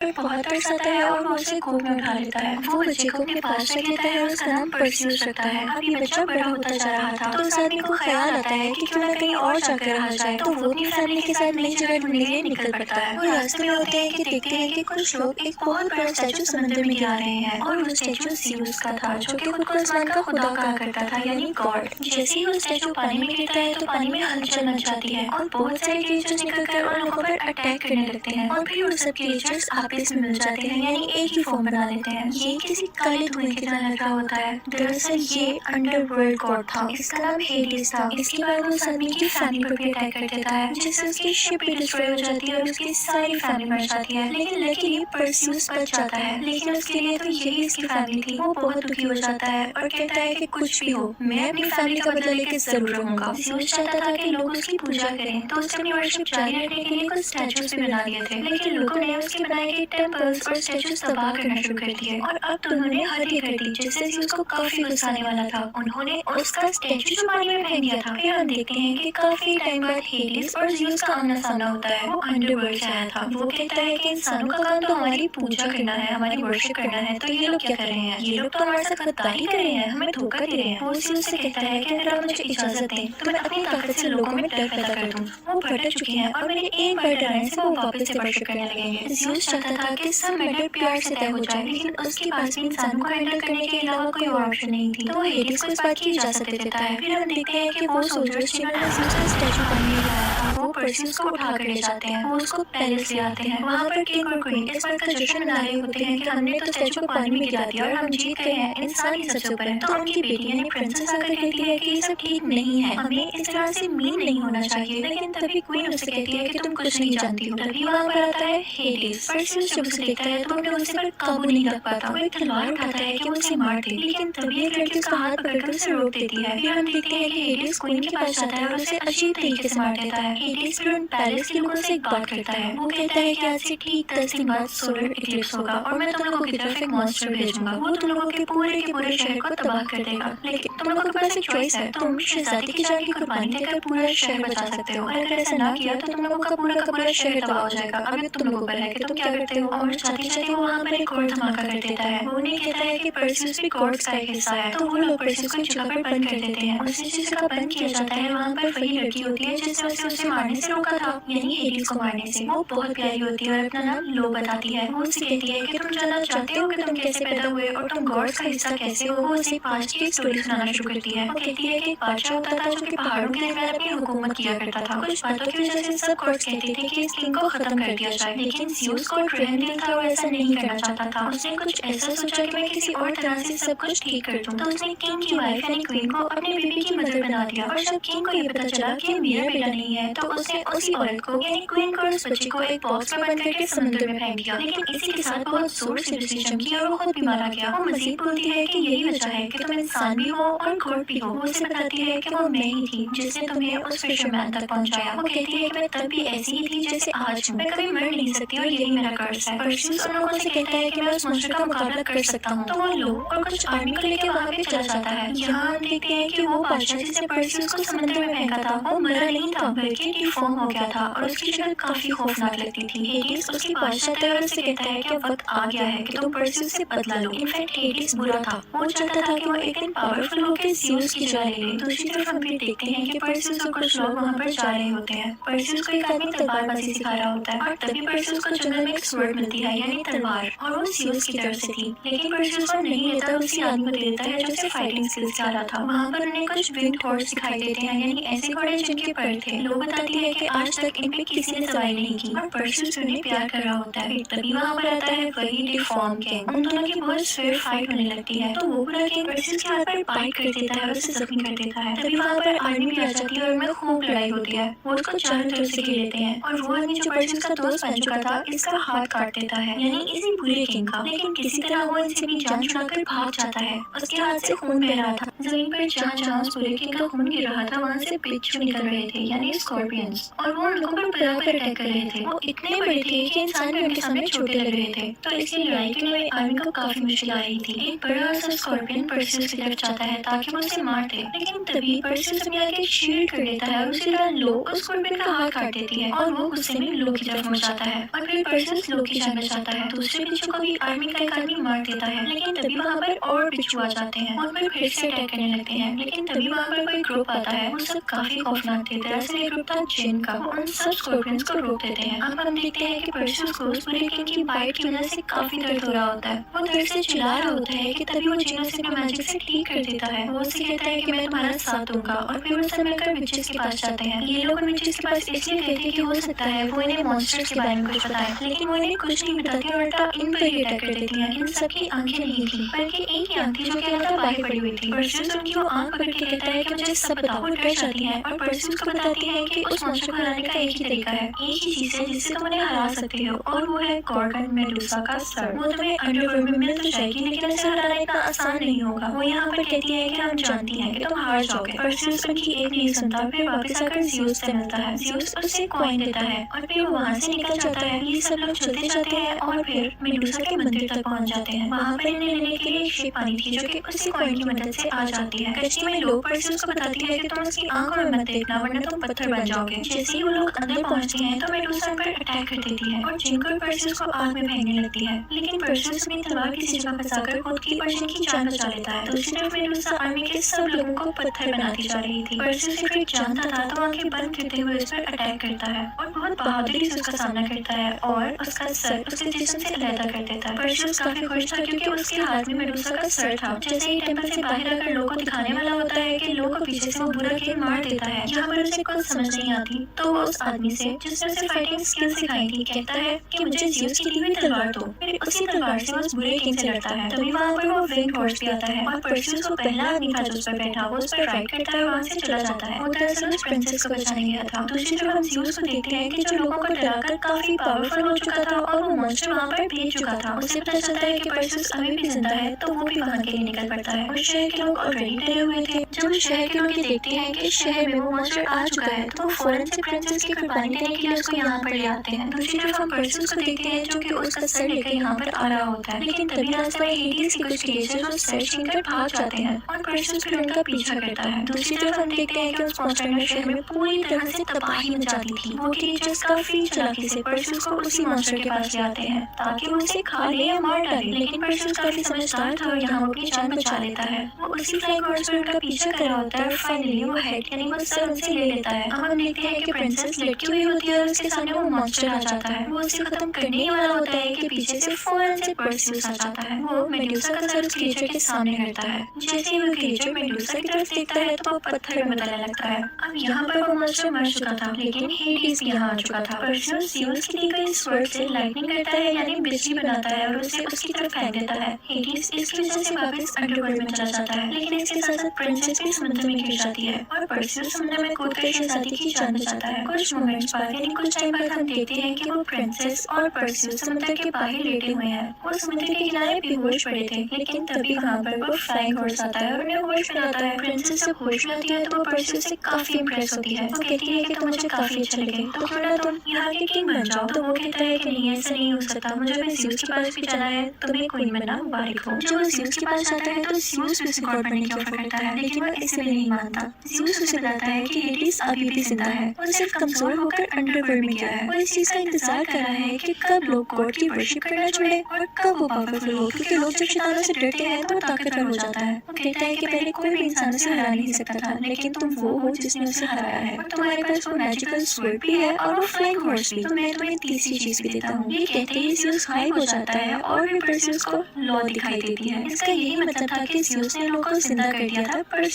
पर बहुत तरसाता है और वो उसे गोद में उठा लेता है। वो बच्चे को अपने पास रख लेता है और उसका नाम परसियस रखता है। अब ये बच्चा बड़ा होता जा रहा था तो उस आदमी को ख्याल आता है कि क्यों ना कहीं और जाकर रहा जाए। तो वो अपनी फैमिली के साथ नई जगह ढूंढने के लिए निकल पड़ता है। वो रास्ते में होते हैं कि देखते हैं कि कुछ लोग एक बहुत बड़ा स्टैचू समंदर में गिरा रहे हैं और वो स्टैचू ज़ीउस का था, जो कि खुद को आसमान का खुदा कहा करता था, यानी गॉड। जैसे ही वो स्टैचू पानी में गिरता है तो पानी में हलचल मच जाती है और बहुत सारे क्रिएचर्स निकलकर उन लोगों पर अटैक करने लगते हैं और फिर वो सब क्रिएचर्स आपस में मिल जाते हैं, यानी एक ही फॉर्म बना लेते हैं। ये किसी काले धुएं की तरह लग रहा होता है। दरअसल ये अंडरवर्ल्ड गॉड था, इसका नाम हेडिस था। इसके बाद वो उस आदमी की फैमिली पर भी अटैक कर देता है, जिससे उसकी शिप भी डिस्ट्रॉय हो जाती है और उसकी सारी फैमिली मर जाती है। लेकिन लकीली परसियस बच जाता है, लेकिन उसके लिए तो यही इसकी फैमिली थी। वो बहुत दुखी हो जाता है और कहता है कि कुछ भी हो, मैं अपनी फैमिली का बदला लेके जरूर रहूंगा। ज़ीउस चाहता था कि लोग उसकी पूजा करें, तो उसने अपनी वर्शिप जारी रखने के लिए कुछ स्टैचूज भी बना दिए थे। लेकिन लोगों ने उसके बनाए गए टेम्पल्स और स्टैचूज तबाह करना शुरू कर दिए और अब दोनों ने हद ही कर दी, जिससे ज़ीउस को काफी गुस्सा आने वाला था। उन्होंने उसका स्टैचू जो पानी में फेंक दिया था। फिर हम देखते हैं कि काफी टाइम बाद हेडिस और ज़ीउस का आमना सामना होता है। वो अंडरवर्ल्ड से आया था। वो कहता है कि इंसानों का काम तो हमारी पूजा करना है, हमारी वर्शिप करना है, तो ये लोग क्या कर रहे हैं? ये लोग तो हमारे साथ गद्दारी कर रहे हैं, हमें धोखा दे रहे हैं। वो ज़ीउस से कहता है कि अगर आप मुझे इजाजत दें तो मैं अपनी ताकत से लोगों में डर पैदा कर दूं। वो भटक चुके हैं और मेरे एक बार डराने से वो वापस से वर्शिप करने लगेंगे। ज़ीउस चाहता था कि सब मैटर प्यार से तय हो जाए, लेकिन उसके पास भी इंसानों को हैंडल करने के अलावा कोई और ऑप्शन नहीं थी। तो वो हेडिस को इस बात की इजाजत दे देता है। फिर हम देखते हैं कि वो सोल्जर्स जिन्होंने ज़ीउस का स्टैचू पानी में गिराया था, वो परसियस को उठा कर ले जाते हैं। वो उसको पैलेस ले आते हैं। वहाँ पर किंग और क्वीन इस बात का जश्न मना रहे होते हैं कि हमने तो स्टैचू को पानी में गिरा दिया और हम जीत गए हैं, इंसान ही सबसे ऊपर है। तो उनकी बेटी यानी प्रिंसेस आकर कहती है कि ये सब ठीक नहीं है, हमें इस तरह से मीन नहीं होना चाहिए। लेकिन तभी क्वीन उससे कहती है कि तुम कुछ नहीं जानती हो। तभी वहाँ पर आता है हेडिस। परसियस जब उसे देखता है तो अपने गुस्से पर काबू नहीं रख पाता। वो एक तलवार उठाता है कि वो उसे मार दे, लेकिन तभी एक लड़की उसका हाथ पकड़कर उसे रोक देती है। फिर हम देखते हैं कि हेडिस क्वीन के पास जाता है और उसे अजीब तरीके से मार देता है। हेडिस फिर उन पैलेस के लोगों से एक बात करता है। वो कहता है कि आज से ठीक 10 दिन बाद सोलर इक्लिप्स होगा और मैं तुम लोगों की तरफ एक मॉन्स्टर भेजूंगा। वो तुम लोगों के पूरे शहर को तबाह कर देगा, लेकिन तुम लोगों के पास एक चॉइस है। तुम शहजादी की जान की कुर्बानी देकर पूरा शहर बचा सकते हो, और अगर ऐसा ना किया तो तुम लोगों का पूरा शहर तबाह हो जाएगा। अब ये तुम लोगों पर है कि तुम क्या करते हो। और साथ ही साथ वो वहाँ पर एक और धमाका कर देता है। वो उन्हें कहता है कि परसियस भी गॉड्स का एक हिस्सा है। तो वो लोग परसियस को एक जगह पर बंद कर देते हैं और जिस जगह बंद किया जाता है वहाँ पर वही लड़की होती है जिस वजह से उसे मारने से रोका था, यानी हेडिस को मारने से। वो बहुत प्यारी होती है और अपना नाम लो बताती है। वो उससे कहती है कि तुम जानना चाहते हो कि तुम कैसे पैदा हुए और तुम गॉड्स का हिस्सा कैसे हो। वो उसे पास्ट की स्टोरी सुनाना शुरू करती है। वो कहती है कि एक बादशाह होता था जो कि पहाड़ों के दरमियान अपनी हुकूमत किया करता था। कुछ बातों की वजह से सब गॉड्स कहते थे कि इस किंग को खत्म कर दिया जाए, लेकिन ज़ीउस गॉड रहमदिल था और ऐसा नहीं करना चाहता था। उसने कुछ ऐसा सोचा कि मैं किसी और तरह से सब कुछ ठीक कर दूं। तो उसने किंग की वाइफ यानी क्वीन को अपने बेबी की मदर बना दिया। और जब किंग को ये पता चला कि मेरा बेटा नहीं है, तो उसने उसी औरत को यानी क्वीन को और उस बच्चे को एक बॉक्स में बंद करके समुद्र में फेंक दिया। लेकिन इसी के साथ बहुत जोर से बिजली चमकी और वो खुद भी मारा गया। वो मजीद बोलती है कि यही वजह है कि तुम इंसान भी हो और गॉड भी हो। वो उसे बताती है कि वो मैं ही थी जिसने तुम्हें उस फिशरमैन तक पहुंचाया। वो कहती है कि मैं तब भी ऐसी ही थी जैसे आज हूँ, मैं कभी मर नहीं सकती और यही मेरा कर्ज है। परसियस उन लोगों से कहता है कि मैं उस मॉन्स्टर का मुकाबला कर सकता हूँ। तो वो लोग और कुछ आर्मी को लेकर वहाँ पे चला जाता है। यहाँ हम देखते हैं कि वो बादशाह जिसने परसियस को समुद्र में फेंका था वो मरा नहीं था, बल्कि डिफॉर्म हो गया था और उसकी शक्ल काफी खौफनाक लगती थी। हेडिस उसके पास जाता है और उससे कहता है कि अब वक्त आ गया है कि तुम परसियस से बदला लो। इनफैक्ट हेडिस बुरा था, वो चाहता था कि वो एक दिन पावरफुल होकर ज़ीउस की जगह ले ले। दूसरी तरफ हम फिर देखते हैं कि परसियस और कुछ लोग वहाँ पर जा रहे होते हैं। परसियस को एक आदमी तलवारबाजी सिखा रहा होता है और तभी परसियस को जंगल में एक स्वर्ड मिलती है यानी तलवार, और वो ज़ीउस की तरफ से थी। लेकिन परसियस वो नहीं लेता और उसी आदमी को दे देता है जो उसे फाइटिंग स्किल्स सिखा रहा था। वहाँ पर उन्हें कुछ विंग्ड हॉर्स दिखाई देते हैं यानी ऐसे घोड़े जिनके पर थे। लोग बताती है कि आज तक इन पे किसी ने सवारी नहीं की और परसियस उन्हें प्यार कर रहा होता है। तभी वहाँ पर आता है वही डिफॉर्म किंग। उन दोनों की बहुत फेयर फाइट होने लगती है, तो वो पूरा किंग परसियस के हाथ पर बाइट कर देता है और उसे जख्मी कर देता है। तभी वहाँ पर आर्मी भी आ जाती है और उनमें खूब लड़ाई होती है। वो उसको चारों तरफ से घेर लेते हैं और वो आदमी जो परसियस का दोस्त बन चुका था इसका हाथ काट देता है, यानी इसी बुरे किंग का। लेकिन किसी तरह वो इनसे अपनी जान छुड़ाकर भाग जाता है। उसके हाथ से खून बह रहा था। जमीन पर जहाँ जहाँ उस बुरे किंग का खून गिर रहा था वहाँ से बिच्छू निकल रहे थे यानी स्कॉर्पियंस। पर्सियस और वो उन लोगों पर बराबर अटैक कर रहे थे। वो इतने बड़े थे कि इंसान भी उनके सामने छोटे लग रहे थे। तो इसलिए लड़ाई के लिए आर्मी को काफी मुश्किल आ रही थी। एक बड़ा सा स्कॉर्पियन पर्सियस की तरफ जाता है ताकि वो उसे मार दे, लेकिन तभी पर्सियस अपने आगे शील्ड कर लेता है और उसी तरह लो उस स्कॉर्पियन का हाथ काट देती है और वो गुस्से में लो की तरफ मुड़ जाता है और फिर पर्सियस लो की जान बचाता है। दूसरे बिच्छू को भी आर्मी का एक आदमी मार देता है, लेकिन तभी वहाँ पर और बिच्छू आ जाते हैं और फिर से अटैक करने लगते हैं। लेकिन तभी वहाँ पर कोई ग्रुप आता है। वो सब काफी खौफनाक थे। दरअसल ये ग्रुप था जिन का। वो उन सब स्कॉर्पियंस को रोक देते हैं। अब हम देखते हैं कि पर्सियस को उस पूरे किंग की बाइट की वजह से काफी दर्द हो रहा होता है। वो दर्द से चिल्ला रहा होता है कि तभी वो जिन उसे अपने मैजिक से ठीक कर देता है। वो उसे कहता है कि मैं तुम्हारा साथ दूंगा और फिर वो सब मिलकर विचेस के पास जाते हैं। ये लोग विचेस के पास इसलिए गए थे कि हो सकता है वो इन्हें मॉन्स्टर्स के बारे में कुछ बताए, लेकिन वो इन्हें कुछ नहीं बताती और उल्टा इन पर ही अटैक कर देती हैं। इन सबकी आंखें नहीं थी, बल्कि एक ही आंख थी जो कि अलग बाहर पड़ी हुई थी। पर्सियस उनकी वो आंख पकड़ के कहता है कि मुझे सब बताओ। वो डर जाती है और पर्सियस को बताती है कि उस मॉन्स्टर को हराने का एक ही तरीका है, एक ही चीज है जिससे तुम उन्हें हरा सकते हो और वो है गॉर्गन मेडुसा का सर। वो तुम्हें अंडरवर्ल्ड में मिल तो जाएगी, लेकिन उसे हराना इतना आसान नहीं होगा। वो यहाँ पर कहती है कि हम जानती हैं कि तुम हार जाओगे। पर्सियस उनकी एक नहीं सुनता, फिर वापस आकर ज़्यूस से मिलता है। ज़्यूस उसे कॉइन देता है और फिर वो वहाँ से निकल जाता है। ये सब लोग चलते जाते हैं और फिर मेडुसा के मंदिर तक पहुँच जाते हैं। वहाँ पर इन्हें लेने के लिए एक शिप आई थी जो कि उसी कॉइन की मदद से आ जाती है। कच्ची में लोग पर्सियस को बताती है कि तुम उसकी आंखों में मत देखना वरना तुम पत्थर बन जाओगे। जैसे ही वो लोग अंदर पहुँचते हैं तो मेडुसा पर अटैक कर देती है और जिन को पर्सियस को आग में फेंकने लगती है, लेकिन पर्सियस अपनी तलवार किसी जगह फंसाकर खुद की और जिन की जान बचा लेता है। दूसरी तरफ मेडुसा आर्मी के सब लोगों को पत्थर बनाती जा रही थी। पर्सियस फिर जानता था तो आंखें बंद करते हुए उस पर अटैक करता है और बहुत बहादुरी से उसका सामना करता है और उसका सर उसके जिस्म से अलग कर देता है। पर्सियस काफी खुश था क्योंकि उसके हाथ में मेडुसा का सर था। जैसे ही टेंपल से बाहर आकर लोगों को दिखाने वाला होता है कि लोगों को पीछे से वो बुरा किंग मार देता है। यहाँ पर उसे कुछ समझ नहीं आती तो वो उस आदमी से जिसने उसे फाइटिंग स्किल सिखाई थी कहता है कि मुझे ज़्यूस की दी हुई तलवार दो। फिर उसी तलवार से उस बुरे किंग से लड़ता है। तभी वहाँ पर वो विंग हॉर्स भी आता है और पर्सियस वो पहला आदमी था जो उस पर बैठा। वो उस पर राइड करता है और वहाँ से चला जाता है। वो दरअसल उस प्रिंसेस को बचाने गया था। दूसरी तरफ हम ज़्यूस को देखते हैं कि जो लोगों को डराकर काफी पावरफुल हो चुका था और वो मॉन्स्टर वहाँ पर भेज चुका था। उसे पता चलता है कि पर्सियस अभी भी जिंदा है तो वो भी वहाँ के लिए निकल पड़ता है और शहर के लोग ऑलरेडी डरे हुए थे। जब शहर के लोग ये देखते हैं कि शहर में वो मॉन्स्टर आ चुका है तो वो फौरन से प्रिंसेस की कुर्बानी देने के लिए उसको यहाँ पर ले आते हैं। दूसरी तरफ हम पर्सियस को देखते हैं जो कि उसका सर लेकर यहाँ पर आ रहा होता है, लेकिन तभी रास्ते में हेडिस के कुछ क्रिएचर्स वो सर छीनकर भाग जाते हैं और पर्सियस फिर उनका पीछा करता है। दूसरी तरफ हम देखते हैं कि उस मॉन्स्टर ने शहर में पूरी तरह से तबाही मचा दी थी। वो क्रिएचर्स काफी चालाकी से पर्सियस को उसी मॉन्स्टर के पास ले आते हैं ताकि वो उसे खा ले या मार डाले, लेकिन पर्सियस काफी समझदार था और यहाँ वो अपनी जान बचा लेता है। वो उसी फ्लाइंग हॉर्स पर उनका पीछा कर रहा होता है और फाइनली वो हेड यानी वो सर उनसे ले लेता है। अब हम देखते हैं कि प्रिंसेस लटकी हुई होती है और उसके सामने वो मॉन्स्टर आ जाता है। वो उसे खत्म करने ही वाला होता है कि पीछे से फौरन से पर्सियस आ जाता है। वो मेडुसा का सर उस क्रिएचर के सामने करता है। जैसे ही वो क्रिएचर मेडुसा की तरफ देखता है तो वो पत्थर में बदलने लगता है। अब यहाँ पर वो मॉन्स्टर मर चुका था, लेकिन हेडिस भी यहाँ आ चुका था। पर्सियस ज़्यूस की दी गई स्वर्ड से लाइटनिंग करता है यानी बिजली बनाता है और उसे उसकी तरफ फेंक देता है। हेडिस इसकी वजह से वापस अंडरवर्ल्ड में चला जाता है, लेकिन इसके साथ साथ प्रिंसेस भी समुद्र में गिर जाती है और पर्सियस समुद्र में कूदकर शहजादी की जान बचाता है। कुछ मोमेंट्स बाद यानी कुछ टाइम बाद हम देखते हैं कि वो प्रिंसेस और पर्सियस समुद्र के बाहर लेटे हुए हैं। वो समुद्र के किनारे बेहोश पड़े थे, लेकिन तभी वहाँ पर वो फ्लाइंग हॉर्स आता है और उन्हें होश में लाता है। प्रिंसेस जब होश में आती है तो वो पर्सियस से काफी इंप्रेस होती है। वो कहती है कि तुम मुझे काफी अच्छे लगे, तो क्यों ना तुम यहाँ के किंग बन जाओ। तो वो कहता है कि नहीं, ऐसा नहीं हो सकता, मुझे अपने ज़्यूस के पास भी जाना है, तुम्हें क्वीन बनना मुबारक हो। जब वो ज़्यूस के पास जाता है तो ज़्यूस उसे गॉड बनने की ऑफर करता है, लेकिन वो इसे भी नहीं मानता। ज़्यूस उसे बताता है कि हेडिस अभी भी जिंदा है और सिर्फ कमजोर होकर अंडरवर्ल्ड में गया है। वो इस चीज का इंतजार कर रहा है कि कब लोग गॉड की वर्शिप करना छोड़े और कब वो पावरफुल हो, क्योंकि लोग जब शैतानों से डरते हैं तो वो ताकतवर हो जाता है। वो कहता है कि पहले कोई भी इंसान उसे हरा नहीं सकता था, लेकिन तुम वो हो जिसने उसे हराया है और तुम्हारे पास वो मैजिकल स्वर्ड भी है और वो फ्लाइंग हॉर्स भी। तो मैं तुम्हें तीसरी चीज भी देता हूँ। ये कहते ही ज़्यूस हाई हो जाता है और फिर पर्सियस को लौ दिखाई देती है। इसका यही मतलब था कि ज़्यूस ने लोगों को जिंदा कर दिया था, पर